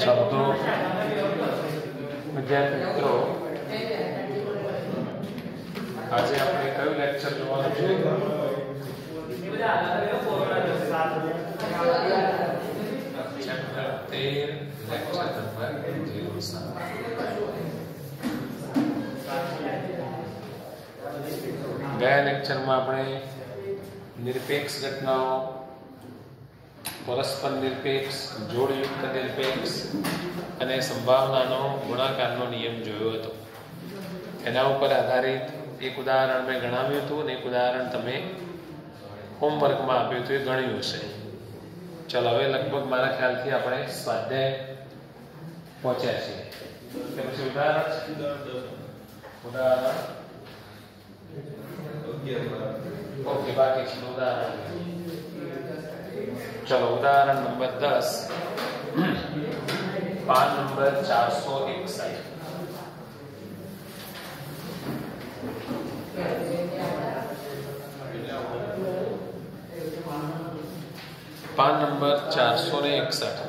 ચાલો તો વિદ્યાર્થી મિત્રો આજે આપણે કયું લેક્ચર જોવાનું છે? Chapter 13 lecture number 07. ગયા લેક્ચરમાં આપણે નિરપેક્ષ ઘટનાઓ, પરસ્પર નિરપેક્ષ, જોડયુક્ત નિરપેક્ષ અને સંભાવનાનો ગુણાકારનો નિયમ જોયો હતો. એના ઉપર આધારિત એક ઉદાહરણ મેં ગણાવ્યું હતું અને એક ઉદાહરણ તમે હોમવર્કમાં આપ્યું હતું, એ ગણ્યું હશે. ચાલો હવે લગભગ મારા ખ્યાલથી આપણે સ્વાધ્યાય પહોંચ્યા છીએ. કે પછી ઉદાહરણ ઓકે, બાકી છે ઉદાહરણ. चलो उदाहरण नंबर 10, पान नंबर 461. पान नंबर 461.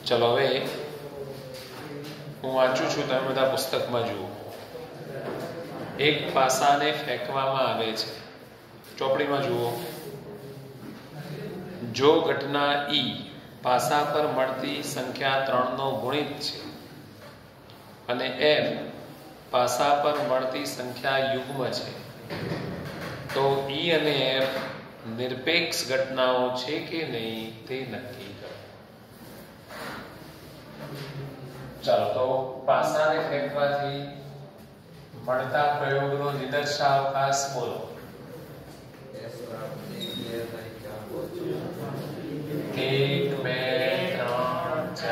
चलो હવે હું વાંચું છું, તમે બધા પુસ્તકમાં જુઓ. એક પાસાને ફેંકવામાં આવે છે. ચોપડીમાં જુઓ. જો ઘટના ઈ પાસા પર મળતી સંખ્યા 3 નો ગુણિત છે અને f પાસા પર મળતી સંખ્યા યુગ્મ છે, તો ઈ અને f નિરપેક્ષ ઘટનાઓ છે કે નહીં તે નક્કી કરો. ચાલો તો પાસાને ફેંકવાથી મળતા પ્રયોગનો નિદર્શાવકાશ બોલો. 1, 2, 3, 4, 5,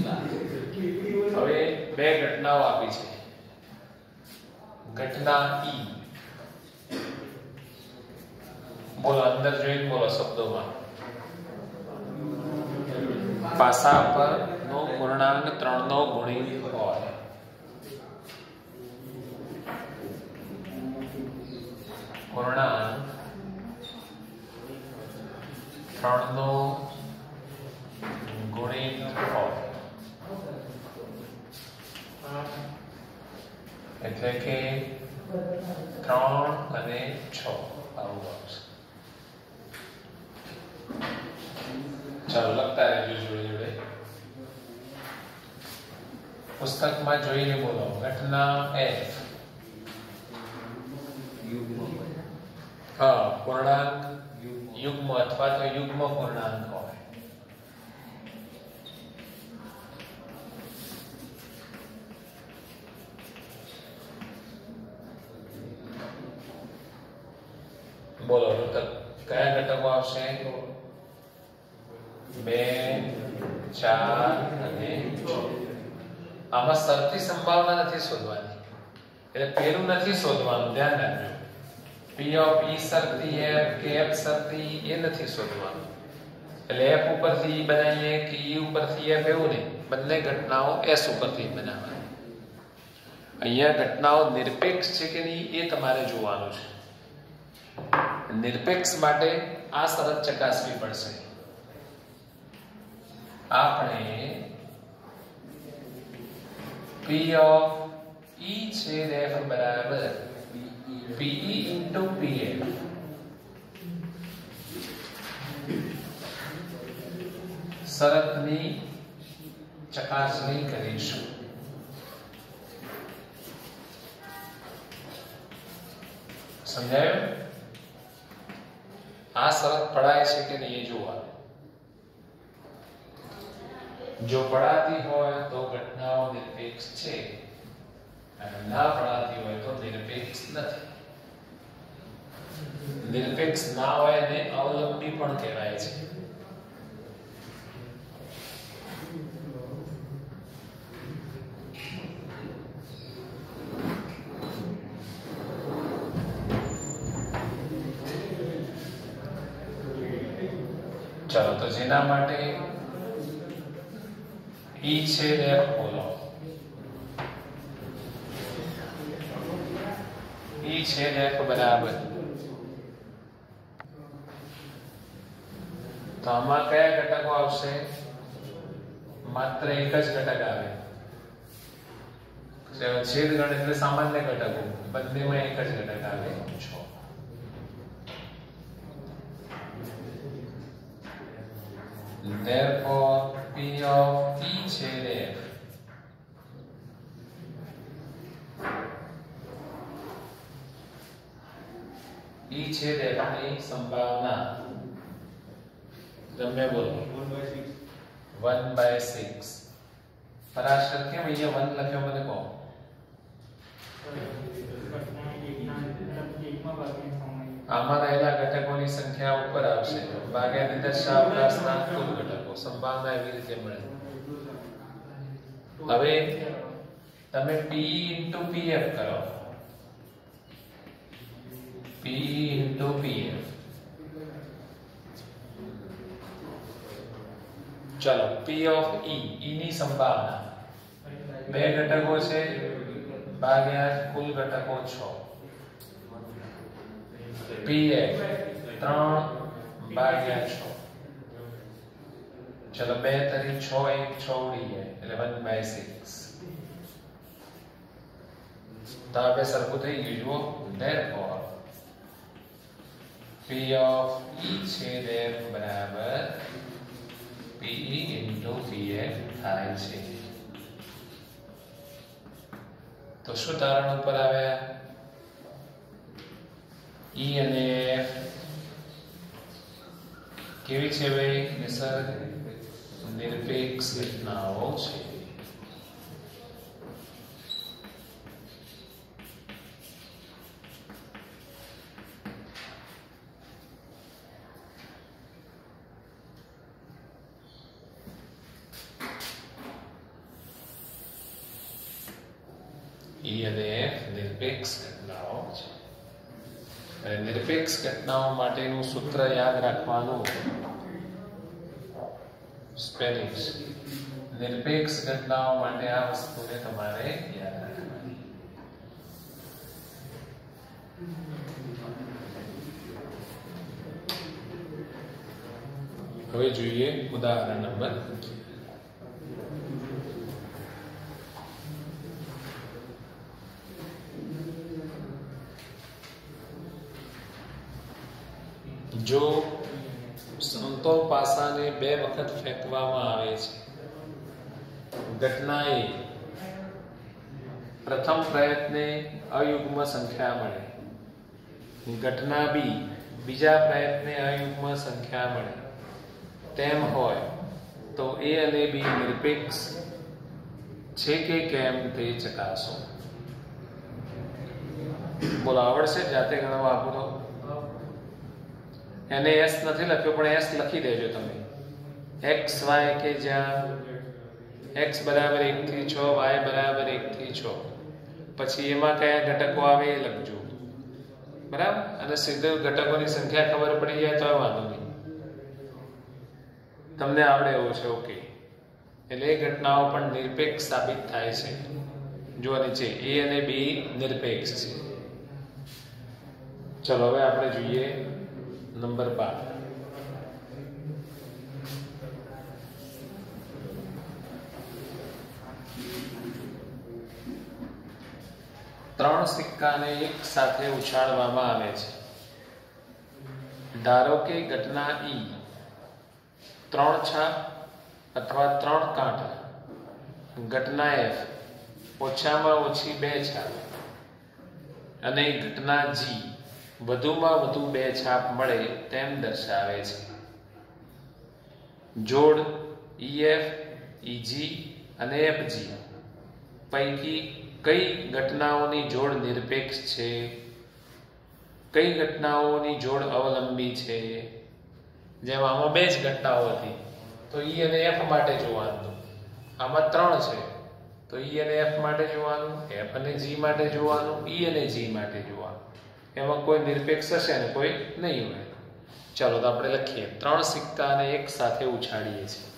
6. હવે બે ઘટનાઓ આપી છે. ઘટના ઈ, બોલો અંદર જોઈને બોલો શબ્દોમાં. પાસા પર નો પૂર્ણાંક 3 નો ગુણિત હોય. પૂર્ણાંક 3 નો ગુણિત હોય એટલે કે 3 અને 6 આવું આવશે. ચાલો લખતા રહેજો જોડે જોડે. પુસ્તકમાં જોઈને બોલો. ઘટના f પૂર્ણાંક યુગ્મ અથવા તો યુગ્મ પૂર્ણાંક હોય. બોલો કયા ઘટકો આવશે? 2, 4 અને 6. આમાં શરતી સંભાવના નથી શોધવાની, એટલે પેલું નથી શોધવાનું, ધ્યાન રાખજો. P of E શરતી f કે f શરતી એ નથી શોધવાનું. એટલે f ઉપરથી E બનાવીએ કે E ઉપરથી f એવું નહીં, બંને ઘટનાઓ s ઉપરથી બનાવવાની. અહીંયા ઘટનાઓ નિરપેક્ષ છે કે નહીં એ તમારે જોવાનું છે. નિરપેક્ષ માટે આ શરત ચકાસવી પડશે. આપણે P of E છેદ f બરાબર PE into PF શરતની ચકાસણી કરીશું. સમજાયું? આ શરત પડાય છે કે નહીં એ જોવાનું. જો પડાતી હોય તો ઘટનાઓ નિરપેક્ષ છે અને ના પડાતી હોય તો નિરપેક્ષ નથી. નિરપેક્ષ ના હોય ને અવલંબી પણ કહેવાય છે. ચાલો તો જેના માટે ઈ છેદ f બોલો. E छेद f बराबर તો આમાં કયા ઘટકો આવશે? માત્ર એક જ ઘટક આવે. છેદગણ એટલે સામાન્ય ઘટકો, બંનેમાં એક જ ઘટક આવે 6. Therefore, P of E છેદ F E છેદ F ની સંભાવના તમે બોલો 1/6. પરાશર કેમ અહીંયા 1 લખ્યો મને કહો? આમાં રહેલા ઘટકોની સંખ્યા ઉપર આવશે ભાગ્યા નિદર્શાવકાશના કુલ ઘટકો. સંભાવના એવી રીતે મળે. હવે તમે P into PF કરો. P into PF. ચલો P of E ની સંભાવના બે ઘટકો છે ભાગ્યા કુલ ઘટકો 6. PF 3 ભાગ્યા 6. ચલો 2 તરી 6 1 6 ઉડી જાય એટલે 1/6. તો આ બે સરખું થઈ ગયું જુઓ. Therefore P of E છેદ F બરાબર PE into PF થાય છે. તો શું તારણ ઉપર આવ્યા? E અને F કેવી છે ભાઈ? નિસર્ગ નિરપેક્ષ ઘટનાઓ છે. E અને F નિરપેક્ષ ઘટનાઓ છે. અને નિરપેક્ષ ઘટનાઓ માટેનું સૂત્ર યાદ રાખવાનું. સ્પેલિંગ નિરપેક્ષ ઘટનાઓ માટે આ વસ્તુને તમારે યાદ રાખવાની. હવે જોઈએ ઉદાહરણ નંબર 2. જો સમતોલ પાસાને 2 વખત ફેંકવામાં આવે છે. ઘટના A પ્રથમ પ્રયત્ને અયુગ્મ સંખ્યા મળે. ઘટના B બીજા પ્રયત્ને અયુગ્મ સંખ્યા મળે. તેમ હોય તો A અને B નિરપેક્ષ છે કે કેમ તે ચકાસો. બોલો આવડશે? જાતે ગણવા આપો તો. એને S નથી લખ્યો પણ S લખી દેજો તમે. x y કે જ્યાં x બરાબર 1 થી 6 y બરાબર 1 થી 6 પછી એમાં કયા ઘટકો આવે એ લખજો. બરાબર? અને સીધું ઘટકોની સંખ્યા ખબર પડી જાય તો વાંધો નહીં. તમને આવડે એવું છે. ઓકે. એટલે એ ઘટનાઓ પણ નિરપેક્ષ સાબિત થાય છે. જો નીચે A અને B નિરપેક્ષ છે. ચલો હવે આપણે જોઈએ નંબર 12. ત્રણ સિક્કાને એક સાથે ઉછાળવામાં આવે છે. ધારો કે ઘટના E 3 છાપ અથવા 3 કાંટા, ઘટના F ઓછામાં ઓછી 2 છાપ અને ઘટના G વધુમાં વધુ 2 છાપ મળે તેમ દર્શાવે છે. જોડ EF, EG અને FG પૈકી કઈ ઘટનાઓની જોડ નિરપેક્ષ છે, કઈ ઘટનાઓની જોડ અવલંબી છે. જેમ આમાં 2 જ ઘટનાઓ હતી તો E અને F માટે જોવાનું. આમાં 3 છે તો E અને F માટે જોવાનું, F અને G માટે જોવાનું, E અને G માટે જોવાનું. એમાં કોઈ નિરપેક્ષ હશે ને કોઈ નહીં હોય. ચાલો તો આપણે લખીએ. 3 સિક્કાને એક સાથે ઉછાળીએ છીએ.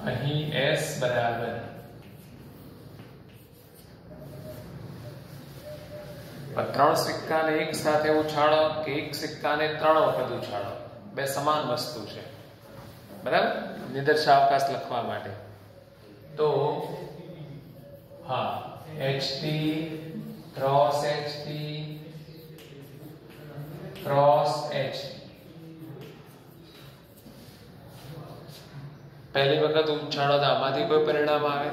અહીં S બરાબર ત્રણ સિક્કાને એક સાથે ઉછાળો કે એક સિક્કાને 3 વખત ઉછાળો, બે સમાન વસ્તુ છે, બરાબર, નિદર્શાવકાશ લખવા માટે. તો હા, HT cross HT cross HT, પહેલી વખત ઉછાળો તો આમાંથી કોઈ પરિણામ આવે,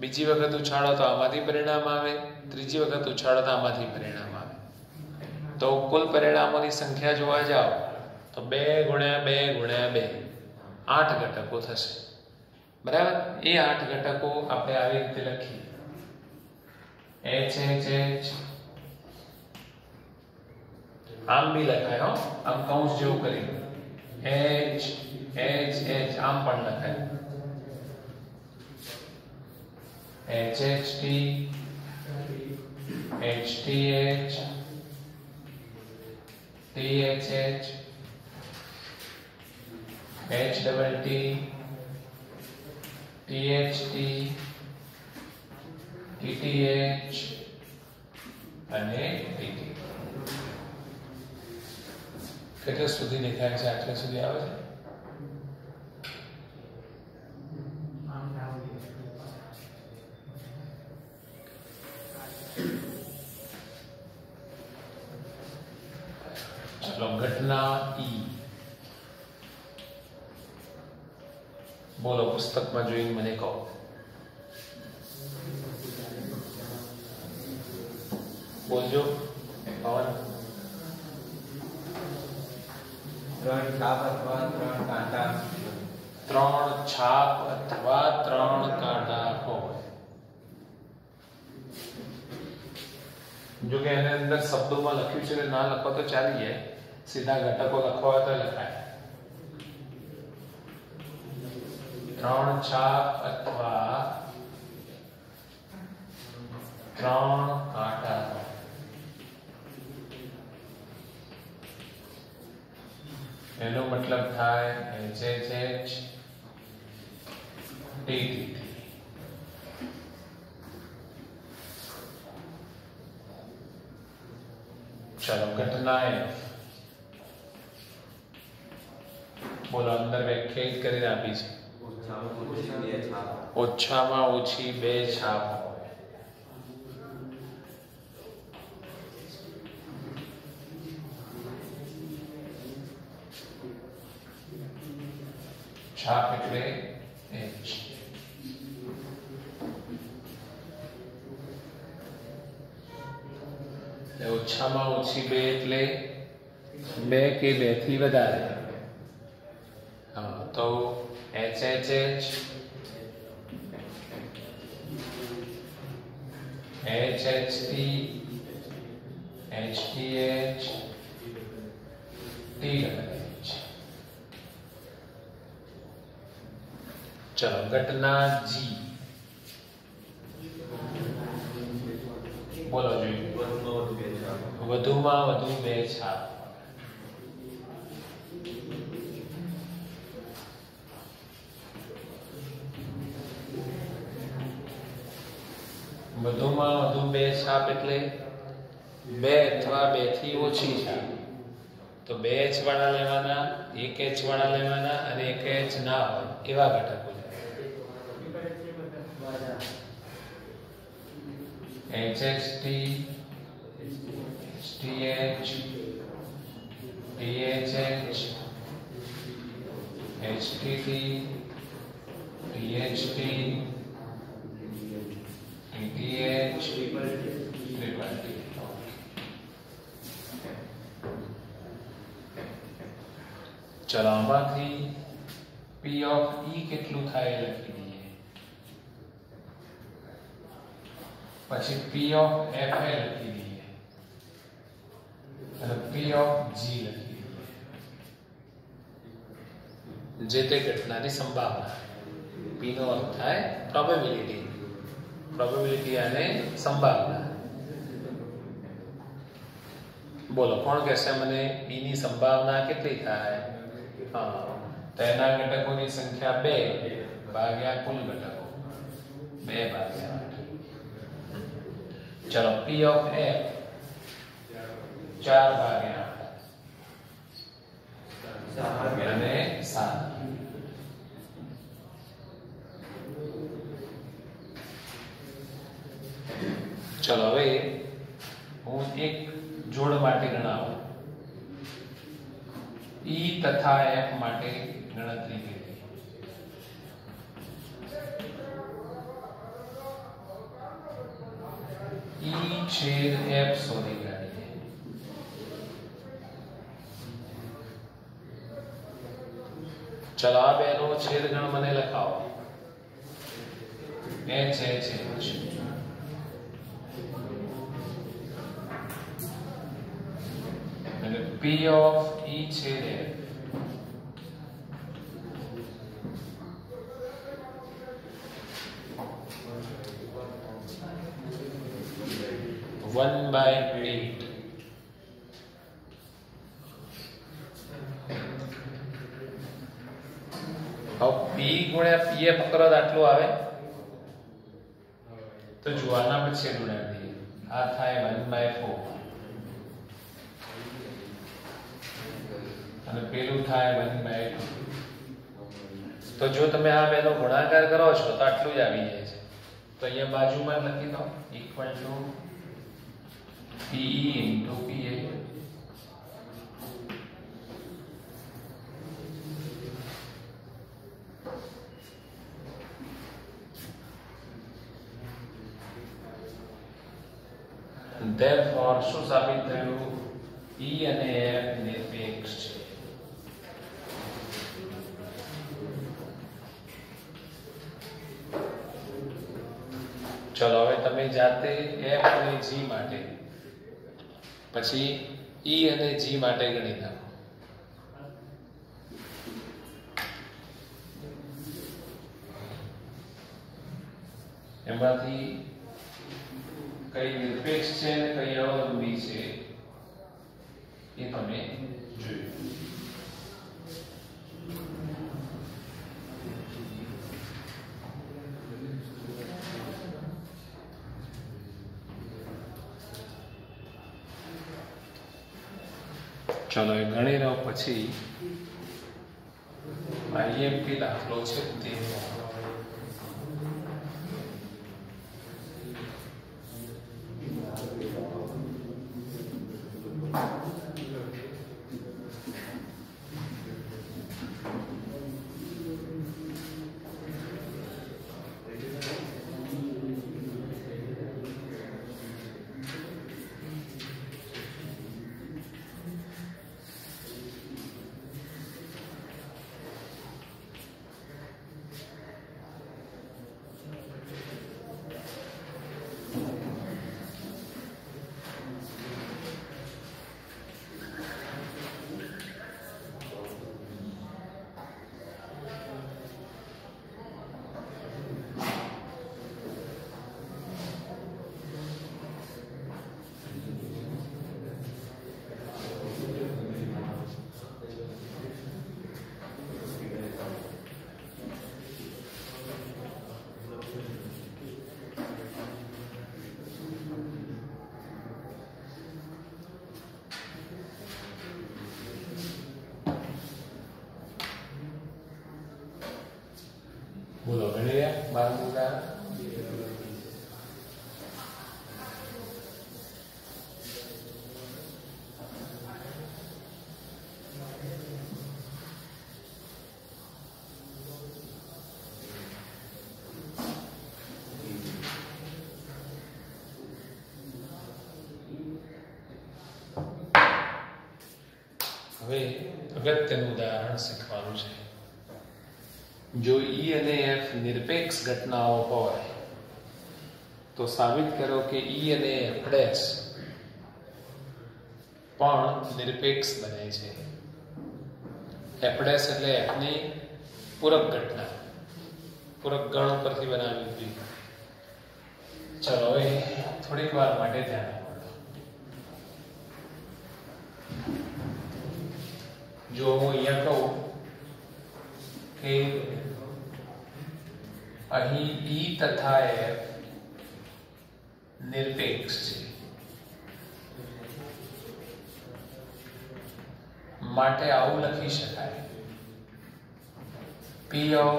બીજી વખત ઉછાળો તો આમાંથી પરિણામ આવે, ત્રીજી વખત ઉછાળો તો આમાંથી પરિણામ આવે. તો કુલ પરિણામોની સંખ્યા જોવા જાઓ તો 2 ગુણ્યા 2 ગુણ્યા 2 8 ઘટકો થશે, બરાબર. એ 8 ઘટકો આપણે આવી રીતે લખીએ, H આમ બી લખાય હો, આમ કૌંસ જેવું કરી H આમ પણ લખાય, HHT HTH THH HTT THT TTH અને TT. કેટલે સુધી દેખાય છે? આટલે સુધી આવે છે. ચલો, ઘટના ઈ બોલો, પુસ્તકમાં જોઈને મને કહો. બોલજો પવન. 3 છાપ અથવા 3 કાંટા. 3 છાપ અથવા 3 કાંટા હોય. જો કે એની અંદર શબ્દોમાં લખ્યું છે, ના લખો તો ચાલી જાય, સીધા ઘટકો લખવા હોય તો લખાય. 3 છાપ અથવા 3 કાંટા. એનો મતલબ થાય HHH TTT. चलो, घटना F બોલો, અંદર વ્યાખ્યાયિત કરીને આપી છે. ઓછામાં ઓછી 2 છાપ હોય. છાપ એટલે H. ઓછામાં ઓછી 2 એટલે 2 કે 2 થી વધારે. હા, તો HHH HHT HTH THH. चलो, घटना G બોલો જોઈએ. વધુમાં વધુ 2 છાપ. વધુમાં વધુ 2 છાપ એટલે 2 અથવા 2 થી ઓછી છાપ. તો 2 H વાળા લેવાના, 1 H વાળા લેવાના અને 1 H ના હોય એવા ઘટકો. HHT HTH THH HTT THT TTH TTT. ચલો, આમાંથી P of E કેટલું થાય લખી દઈએ. પછી P of F લખી દઈએ અને P of G લખી દઈએ. જે તે ઘટનાની સંભાવના. P નો અર્થ થાય પ્રોબેબિલિટી. પ્રોબેબિલિટી અને સંભાવના. બોલો, કોણ કહેશે મને P ની સંભાવના કેટલી થાય? હા, તો એના ઘટકોની સંખ્યા 2 ભાગ્યા કુલ ઘટકો, 2 ભાગ્યા 8. ચલો, P of F 4 ભાગ્યા 8 7 અને 7. ચલો હવે હું એક જોડ માટે ગણાવું. E તથા F માટે ગણતરી કરી. E છેદ F શોધી કાઢીએ. ચલો આ બેનો છેદગણ મને લખાવો. H H H and P of E છેદ F 1/8. अब P गुण્યા PF કરો તો આટલું આવે. તો જો આના પર છેદ ઉડાડી દઈએ. આ થાય 1/4 અને પેલું થાય 1/2. તો જો તમે આ બેનો ગુણાકાર કરો છો તો આટલું જ આવી જાય છે. તો અહીંયા બાજુમાં લખી દો equal to PE into PA. Therefore શું સાબિત થયું? E અને F નિરપેક્ષ છે. ચલો હવે તમે જાતે F અને G માટે પછી E અને G માટે ગણી નાખો. એમાંથી કઈ નિરપેક્ષ છે અને કઈ અવલંબી છે એ તમે જોયું. ચલો એ ગણી રહ્યો પછી IMP દાખલો છે તે બોલો ગણી રહ્યા 12 ઉદાહરણ. હવે અગત્યનું ઉદાહરણ શીખવાનું છે. જો E અને F નિરપેક્ષ ઘટનાઓ હોય તો સાબિત કરો કે E અને F' પણ નિરપેક્ષ બને છે. F' એટલે F ની પૂરક ઘટના, પૂરક ગણ પરથી બનાવી હતી. ચલો હવે થોડીક વાર માટે ધ્યાન આપો. જો હું અહીંયા કહું કે અહીં E તથા F નિરપેક્ષ છે માટે આવું લખી શકાય P of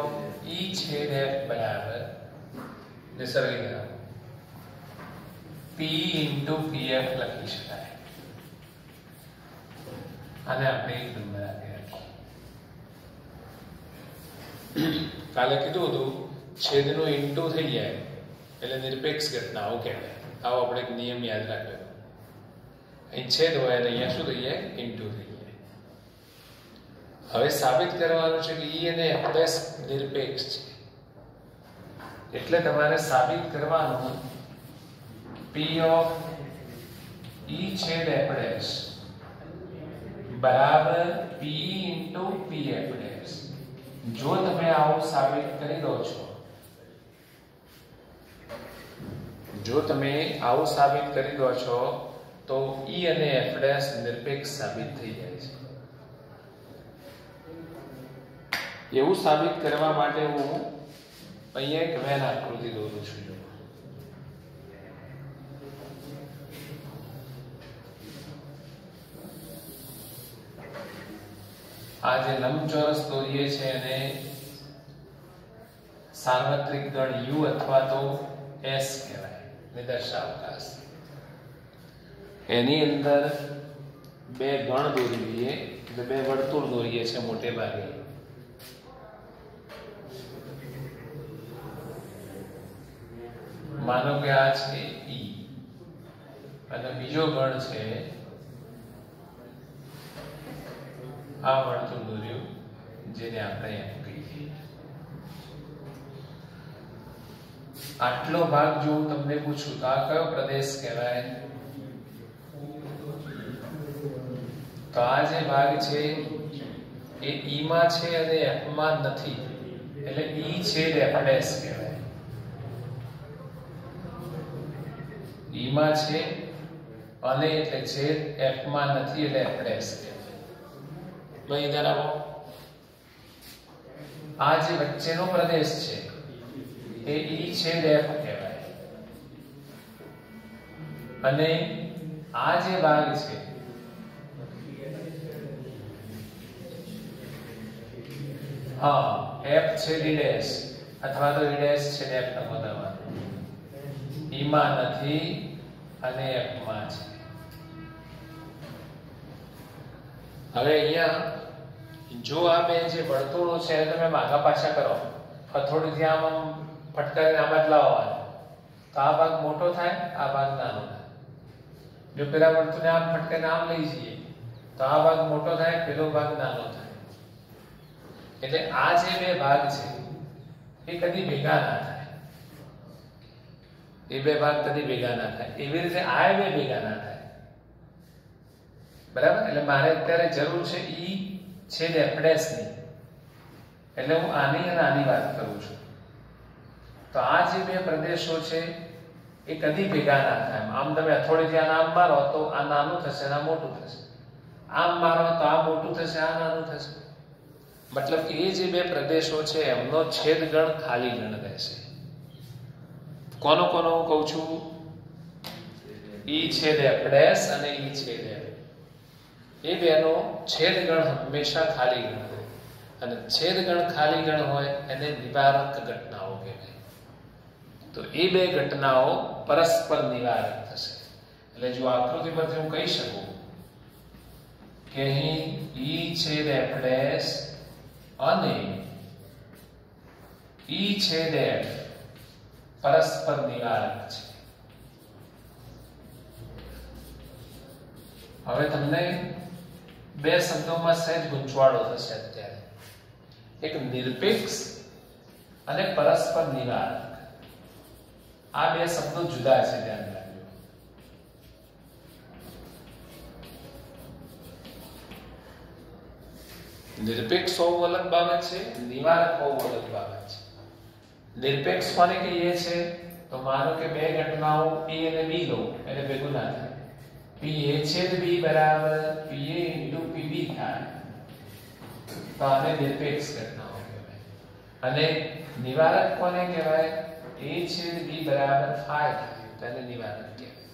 E છેદ F બરાબર નિસર્ગી P into PF લખી શકાય. આને આપણે એક નંબર આપી રાખીએ. કાલે કીધું હતું છેદનો ઇન્ટુ થઈ જાય એટલે નિરપેક્ષ ઘટનાઓ કહેવાય. આવો આપણે એક નિયમ યાદ રાખ્યો. અહીં છેદ હોય અને અહીંયા શું થઈ જાય? ઇન્ટુ થઈ જાય. હવે સાબિત કરવાનું છે કે E અને F' નિરપેક્ષ છે. એટલે તમારે સાબિત કરવાનું P of E છેદ F' બરાબર P into PF'. જો તમે આવું સાબિત કરી દો છો, તો E અને F' નિરપેક્ષ સાબિત થઈ જાય છે. એવું સાબિત કરવા માટે હું અહીંયા એક વેન આકૃતિ દોરું છું. આ જે લંબચોરસ દોરીએ છે એને સાર્વત્રિક ગણ U અથવા તો S કહેવાય, નિદર્શાવકાશ. એની અંદર બે ગણ દોરી લઈએ એટલે બે વર્તુળ દોરીએ છે મોટે ભાગે. માનો કે આ છે E અને બીજો ગણ છે આ વર્તુળ દોર્યું જેને આપણે એમ કહીએ. આટલો ભાગ જો હું તમને પૂછું તો આ કયો પ્રદેશ કહેવાય? તો આ જે ભાગ છે એ E માં છે અને F માં નથી, એટલે E છેદ F' કહેવાય. E માં છે અને એટલે છેદ F માં નથી એટલે F' કહેવાય. આ જે વચ્ચેનો પ્રદેશ છે એ E છેદ F કહેવાય અને આ જે ભાગ છે F છેદ E' અથવા તો E' છેદ F નો બદલવાનો. E માં નથી અને F માં છે. હવે અહીંયા જો આ બે જે વર્તુળો છે તમે માગા પાછા કરો, હથોડીથી આમ ફટકારીને આમ જ લાવવાના, તો આ ભાગ મોટો થાય, આ ભાગ નાનો થાય. જો પેલા વર્તુળને આમ ફટકારીને આમ લઈ જઈએ તો આ ભાગ મોટો થાય, પેલો ભાગ નાનો થાય. એટલે આ જે બે ભાગ છે એ કદી ભેગા ના થાય. એ બે ભાગ કદી ભેગા ના થાય. એવી રીતે આ બે ભેગા ના થાય. બરાબર? એટલે મારે અત્યારે જરૂર છે E છેદ F' ની, એટલે હું આની અને આની વાત કરું છું. તો આ જે બે પ્રદેશો છે એ કદી ભેગા ના થાય. આમ તમે હથોડીથી આને આમ મારો તો આ નાનું થશે અને આ મોટું થશે, આમ મારો તો આ મોટું થશે, આ નાનું થશે. મતલબ કે એ જે બે પ્રદેશો છે એમનો છેદ ગણ ખાલી ગણ રહેશે. કોનો કોનો હું કહું છું? E છેદ F' અને E છેદ F. એ બેનો છેદ ગણ હંમેશા ખાલી ગણ હોય અને છેદ ગણ ખાલી ગણ હોય એને નિવારક ઘટનાઓ કહેવાય. તો એ બે ઘટનાઓ પરસ્પર નિવારક થશે. એટલે જો આકૃતિ પરથી હું કહી શકું કે અહીં E છેદ F' અને E છેદ F પરસ્પર નિવારક છે. હવે તમને બે શબ્દોમાં સહેજ ગૂંચવાડો થશે અત્યારે. એક નિરપેક્ષ અને પરસ્પર નિવારક. આ બે શબ્દો જુદા છે, ધ્યાન રાખજો. નિરપેક્ષ હોવું અલગ બાબત છે, નિવારક હોવું અલગ બાબત છે. નિરપેક્ષ કોને કહીએ છે? તો માનો કે બે ઘટનાઓ A અને B લો એટલે ભેગું ના થાય. PA છેદ B બરાબર PA into PB થાય તો આને નિરપેક્ષ ઘટનાઓ કહેવાય. અને નિવારક કોને કહેવાય? A છેદ B બરાબર થાય તો એને નિવારક કહેવાય.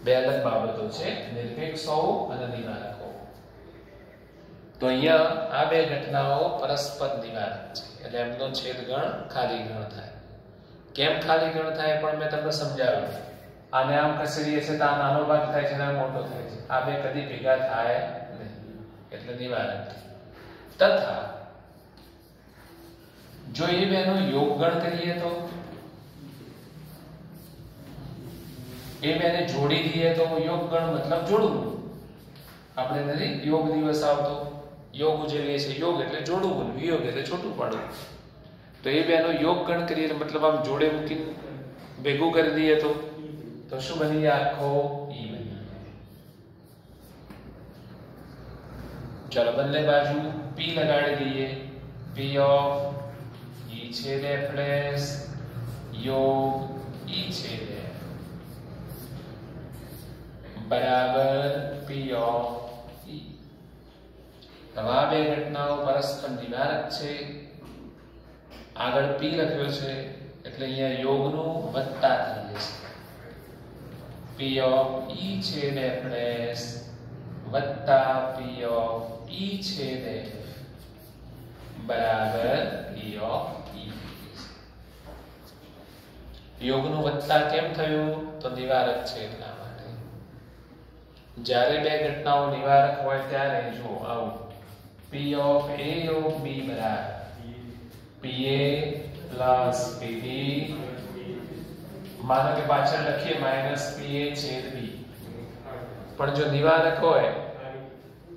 બે અલગ બાબતો છે, નિરપેક્ષ હોવું અને નિવારક હોવું. તો અહીંયા આ બે ઘટનાઓ પરસ્પર નિવારક છે, એટલે એમનો છેદગણ ખાલી ગણ થાય. કેમ ખાલી ગણ થાય પણ મેં તમને સમજાવ્યું. આને આમ ખસેડીએ છીએ તો આ નાનો ભાગ થાય છે અને આ મોટો થાય છે. આ બે કદી ભેગા થાય નહીં, એટલે નિવારક. તથા જો એ બેનો યોગગણ કરીએ તો એ બેને જોડી દઈએ તો યોગગણ મતલબ જોડવું. આપણે નથી યોગ દિવસ આવતો, યોગ ઉજવીએ છીએ. યોગ એટલે જોડવું, વિયોગ એટલે છૂટું પાડવું. તો એ બેનો યોગગણ કરીએ મતલબ આમ જોડે મૂકીને ભેગું કરી દઈએ તો શું બની જાય? આખો ઈ બની. ચાલો બંને બાજુ p લગાડી દઈએ. p ઓફ ઈ છેદ f ડેશ યોગ ઈ છેદ f બરાબર p ઓફ ઈ. આ બે ઘટનાઓ પરસ્પર નિવારક છે. આગળ p લખ્યો છે એટલે અહીંયા યોગનું વત્તા થઈ જશે. p ઓફ ઈ છેદ f ડેશ વત્તા p ઓફ ઈ છેદ f બરાબર p ઓફ ઈ. યોગનું વત્તા કેમ થયું? તો નિવારક છે એટલા માટે. જ્યારે બે ઘટનાઓ નિવારક હોય ત્યારે જો આવું p of a of b બરાબર pa પ્લસ pb. માનો કે પાછળ લખીએ માઈનસ pa છેદ b, પણ જો નિવારક હોય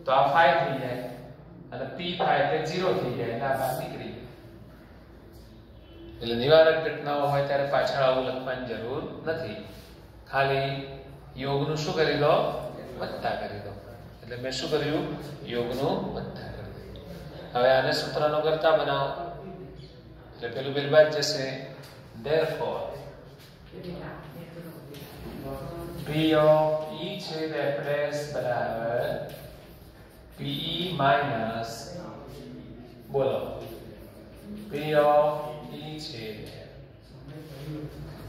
તો આ 5 થઈ જાય અને p થાય એટલે 0 થઈ જાય, એટલે આ ભાગ નીકળી જાય. એટલે નિવારક ઘટનાઓ હોય ત્યારે પાછળ આવું લખવાની જરૂર નથી. ખાલી યોગનું શું કરી દો? વત્તા કરી દો. એટલે મેં શું કર્યું? યોગનું વત્તા કરી દીધું. હવે આને સૂત્રનો કરતા બનાવો એટલે પેલું બિલબાદ જશે. therefore p of e છેદ f ડેશ બરાબર pe માઈનસ બોલો p of e છેદ f.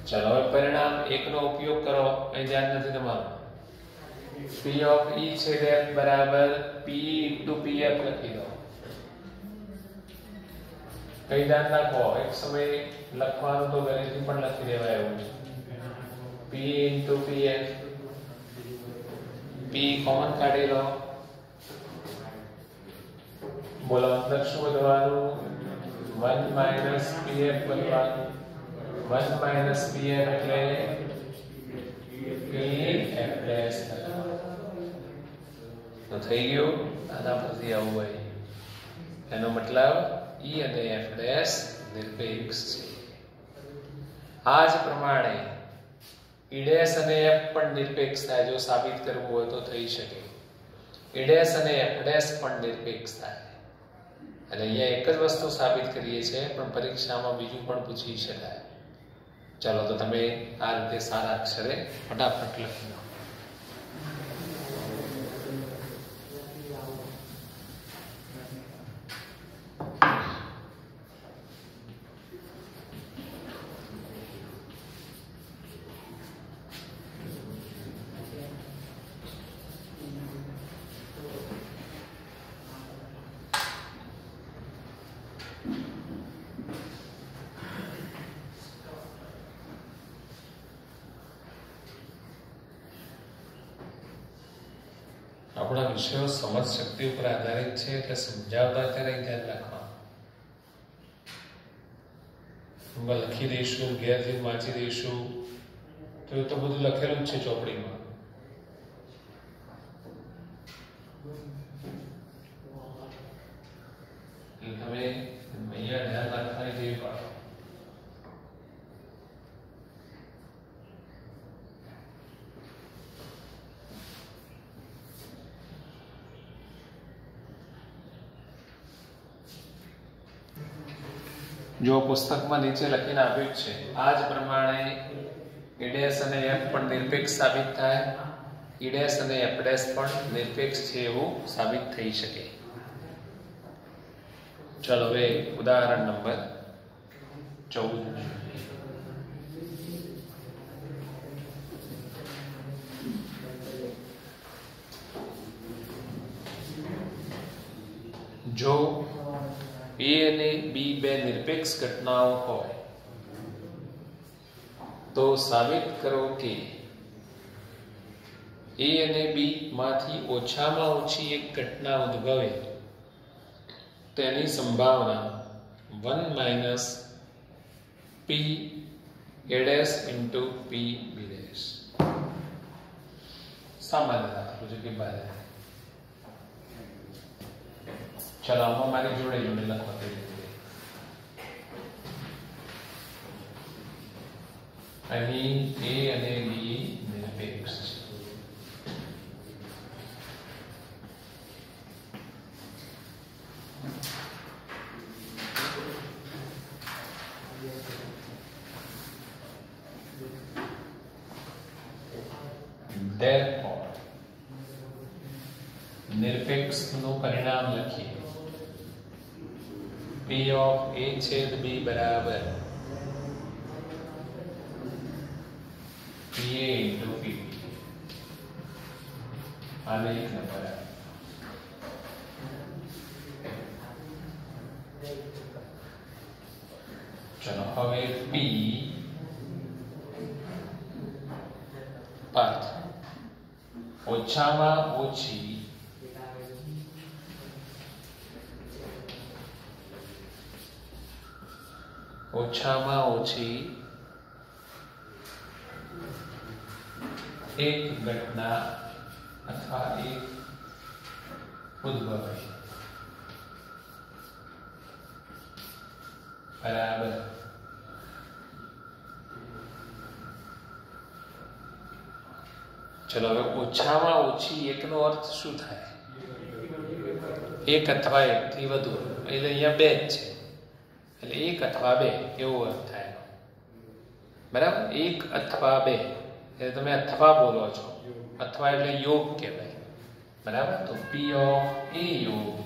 ચલો હવે પરિણામ 1 નો ઉપયોગ કરો. અહીં ધ્યાન નથી તમારું. p of e છેદ f બરાબર p into pf લખી દો. કઈ ધ્યાન રાખો, એક સમય લખવાનું તો ઘરેથી પણ લખી દેવાય એવું છે. p into pf, p common કાઢી લો. બોલો અંદર શું વધવાનું? 1 માઈનસ pf વધવાનું. 1 માઈનસ pf એટલે pf ડેશ તો થઈ ગયું. આના પરથી આવું હોય એનો મતલબ e અને f ડેશ નિરપેક્ષ છે. આ જ પ્રમાણે e ડેશ અને f પણ નિરપેક્ષ થાય. જો સાબિત કરવું હોય તો થઈ શકે. e ડેશ અને f ડેશ પણ નિરપેક્ષ થાય. એટલે અહીંયા એક જ વસ્તુ સાબિત કરીએ છીએ, પણ પરીક્ષામાં બીજું પણ પૂછી શકાય. ચાલો તો તમે આ રીતે સારા અક્ષરે ફટાફટ લખી લો. આપણા વિષયો સમજ શક્તિ ઉપર આધારિત છે, એટલે સમજાવતા ત્યારે ધ્યાન રાખવાનું. લખી દઈશું, ઘેરથી વાંચી દઈશું તો એ તો બધું લખેલું જ છે ચોપડીમાં. તમે અહીંયા ધ્યાન રાખવાની ટેવ પાડો. જો પુસ્તકમાં નીચે લખીને આપ્યું છે આ જ પ્રમાણે e ડેશ અને f પણ નિરપેક્ષ સાબિત થાય, e ડેશ અને f ડેશ પણ નિરપેક્ષ છે એવું સાબિત થઈ શકે. ચલો હવે ઉદાહરણ નંબર 14. જો A અને B બે નિરપેક્ષ ઘટનાઓ હોય તો સાબિત કરો કે A અને B માંથી ઓછામાં ઓછી એક ઘટના ઉદ્ભવે તેની સંભાવના 1 minus P A dash into P B dash સામાન્ય દાખલો છે કે બારે ચલો આમાં મારી જોડે જોડે લખવા કરી અહીં A અને B નિરપેક્ષ Therefore, નિરપેક્ષ નું પરિણામ લખીએ P of A છેદ B બરાબર PA into PB આને એક નંબર ચલો હવે P પાથ ઓછામાં ઓછી એક ઘટના અથવા એક ઉદ્ભવે બરાબર ચલો હવે ઓછામાં ઓછી એકનો અર્થ શું થાય એક અથવા એકથી વધુ એટલે અહીંયા બે જ છે એટલે એક અથવા બે એવો અર્થ થાય બરાબર એક અથવા બે એટલે તમે અથવા બોલો છો અથવા એટલે યોગ કહેવાય બરાબર તો P of A યોગ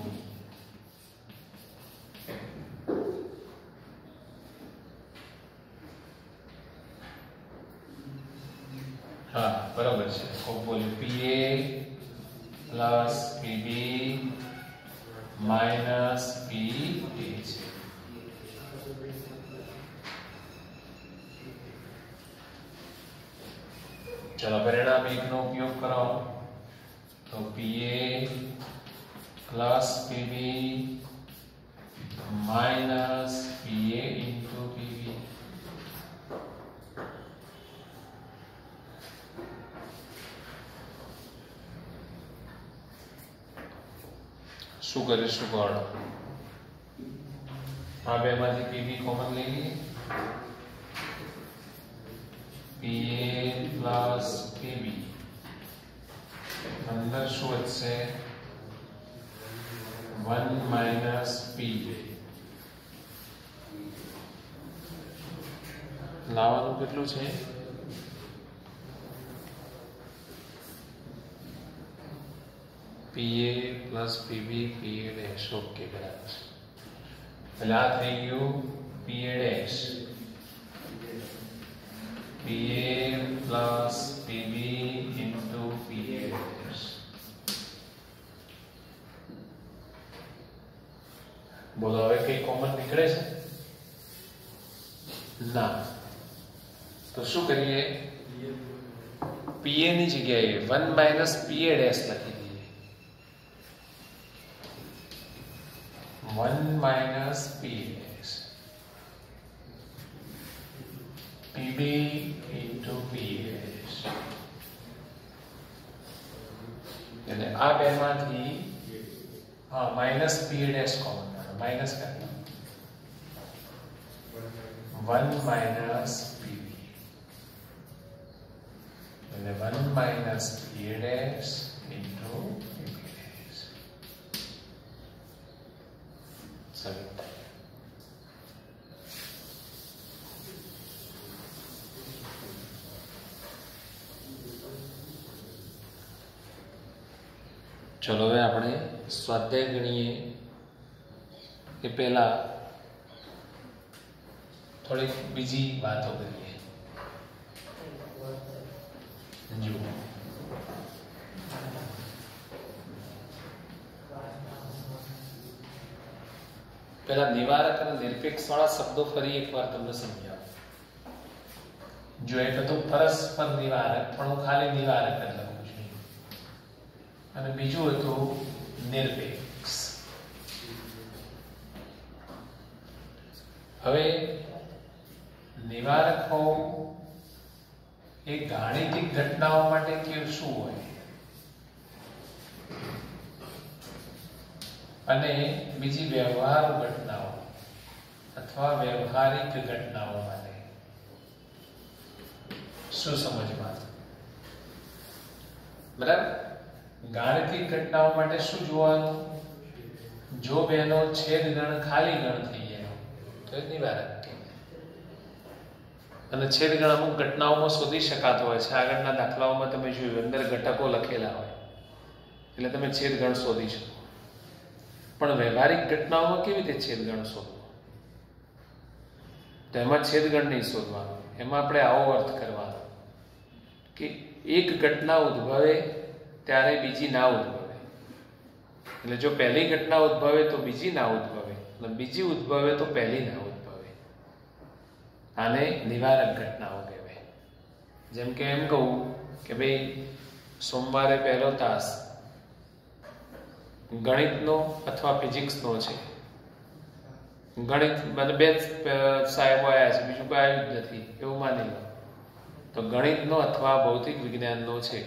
हाँ बराबर है खूब बोलिए PA plus PB minus PA चलो परिणाम एक नो उपयोग करो तो PA plus PB minus PA into PB શું કરીશું કોણ આ બેમાંથી PB કોમન લઈ લઈએ PA plus PB अंदर શું વધશે 1 minus PB લાવવાનું કેટલું છે PA plus PB PA dash okay બરાબર એટલે આ થઈ ગયું PA dash PA plus PB into PA dash બોલો હવે કઈ કોમન નીકળે છે ના તો શું કરીએ PA ની જગ્યાએ 1 minus PA dash લખી દઈએ 1 minus PA dash PB into PA dash એટલે આ બેમાંથી હા minus PA dash common minus કરતા 1 minus PB એટલે 1 minus PA dash into PB dash સરળ चलो હવે આપણે સ્વાધ્યાય ગણીએ એ પહેલા થોડી બીજી વાતો કરીએ જો પહેલા નિવારક અને નિરપેક્ષ વાળા શબ્દો ફરી એકવાર તમને સમજાવું. જો એક હતું પરસ્પર નિવારક, પણ હું ખાલી નિવારક જ લખું છું, અને બીજું હતું નિરપેક્ષ. હવે નિવારક હોવું એ ગાણિતિક ઘટનાઓ માટે કેવું શું હોય, અને બીજી વ્યવહારુ ઘટનાઓ અથવા વ્યવહારિક ઘટનાઓ માટે શું સમજવાનું? બરાબર. ગાણિતિક ઘટનાઓ માટે શું જોવાનું? જો બેનો છેદ ગણ ખાલી ગણ થઈ જાય તો એ નિવારક કહેવાય. અને છેદ ગણ અમુક ઘટનાઓમાં શોધી શકાતો હોય છે. આગળના દાખલાઓમાં તમે જોયું અંદર ઘટકો લખેલા હોય એટલે તમે છેદ ગણ શોધી શકો. પણ વ્યવહારિક ઘટનાઓમાં કેવી રીતે છેદ ગણ શોધવો? તો એમાં છેદ ગણ નહીં શોધવાનો. એમાં આપણે આવો અર્થ કરવાનો કે એક ઘટના ઉદ્ભવે ત્યારે બીજી ના ઉદ્ભવે. એટલે જો પહેલી ઘટના ઉદ્ભવે તો બીજી ના ઉદ્ભવે, અને બીજી ઉદ્ભવે તો પહેલી ના ઉદ્ભવે. આને નિવારક ઘટનાઓ કહેવાય. જેમ કે એમ કહું કે ભાઈ સોમવારે પહેલો તાસ ગણિતનો અથવા ફિઝિક્સનો છે. ગણિત મને બે સાહેબો આવ્યા છે, બીજું કોઈ આવ્યું જ નથી એવું માની લો, તો ગણિતનો અથવા ભૌતિક વિજ્ઞાનનો છે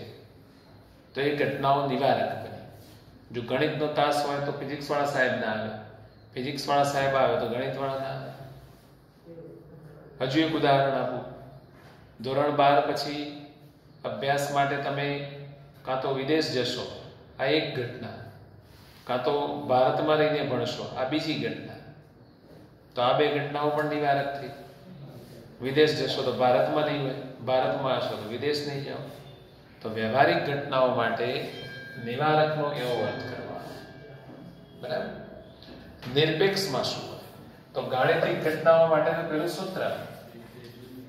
તો એ ઘટનાઓ નિવારક બની. જો ગણિતનો તાસ હોય તો ફિઝિક્સ વાળા સાહેબ ના આવે, ફિઝિક્સ વાળા સાહેબ આવે તો ગણિત વાળા ના આવે. હજુ એક ઉદાહરણ આપું. ધોરણ 12 પછી અભ્યાસ માટે તમે કાં તો વિદેશ જશો, આ એક ઘટના, કાં તો ભારતમાં રહીને ભણશો, આ બીજી ઘટના. તો આ બે ઘટનાઓ પણ નિવારક થઈ. વિદેશ જશો તો ભારતમાં નહીં હોય, ભારતમાં હશો તો વિદેશ નહીં જાઓ. તો વ્યવહારિક ઘટનાઓ માટે નિવારકનો એવો અર્થ કરવાનો. બરાબર. નિરપેક્ષમાં શું હોય? તો ગાણિતિક ઘટનાઓ માટેનું પેલું સૂત્ર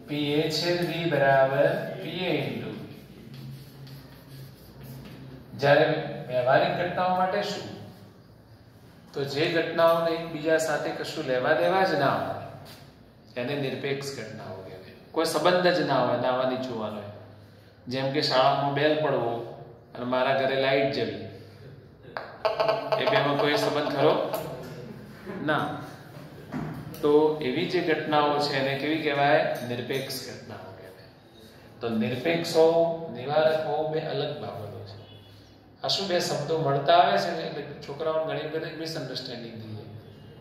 PA/V બરાબર PA × જ્યારે વ્યવહારિક ઘટનાઓ માટે શું? તો જે ઘટનાઓને એકબીજા સાથે કશું લેવા દેવા જ ના હોય એને નિરપેક્ષ ઘટનાઓ કહેવાય. કોઈ સંબંધ જ ના હોય, નાવાની જોવાનો હોય. જેમ કે શાળામાં બેલ પડવો અને મારા ઘરે લાઈટ જવી, એ બેમાં કોઈ સંબંધ ખરો ના. તો એવી જે ઘટનાઓ છે એને કેવી કહેવાય? નિરપેક્ષ ઘટનાઓ કહેવાય. તો નિરપેક્ષ હોવું, નિવારક હોવું બે અલગ બાબતો છે. આ શું બે શબ્દો મળતા આવે છે ને એટલે છોકરાઓને ઘણી બધી મિસઅન્ડરસ્ટેન્ડિંગ થઈ જાય.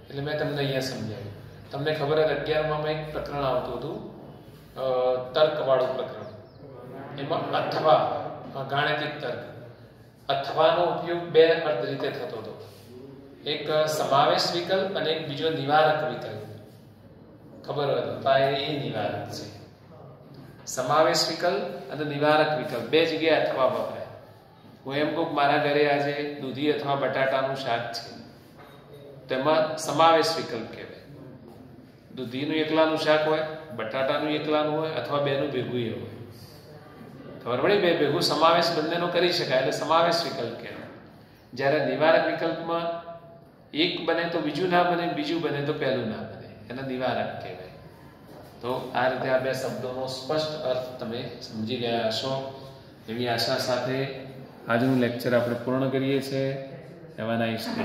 એટલે મેં તમને અહીંયા સમજાવ્યું. તમને ખબર જ 11માં એક પ્રકરણ આવતું હતું, તર્કવાળું પ્રકરણ. એમાં અથવા ગાણિતિક તર્ક, અથવાનો ઉપયોગ બે અર્થ રીતે થતો હતો. એક સમાવેશ વિકલ્પ અને એક બીજો નિવારક વિકલ્પ. ખબર હોય તો એ નિવારક છે. સમાવેશ વિકલ્પ અને નિવારક વિકલ્પ બે જગ્યાએ અથવા વપરાય. હું એમ કહું મારા ઘરે આજે દૂધી અથવા બટાટાનું શાક છે, તેમાં સમાવેશ વિકલ્પ કહેવાય. દૂધીનું એકલાનું શાક હોય, બટાટાનું એકલાનું હોય, અથવા બેનું ભેગું હોય. ખબર પડી? બે ભેગું સમાવેશ બંનેનો કરી શકાય એટલે સમાવેશ વિકલ્પ કહેવાય. જ્યારે નિવારક વિકલ્પમાં એક બને તો બીજું ના બને, બીજું બને તો પહેલું ના બને, એને નિવારક કહેવાય. તો આ રીતે આ બે શબ્દોનો સ્પષ્ટ અર્થ તમે સમજી ગયા હશો એવી આશા સાથે આજનું લેક્ચર આપણે પૂર્ણ કરીએ છીએ. Have a nice day.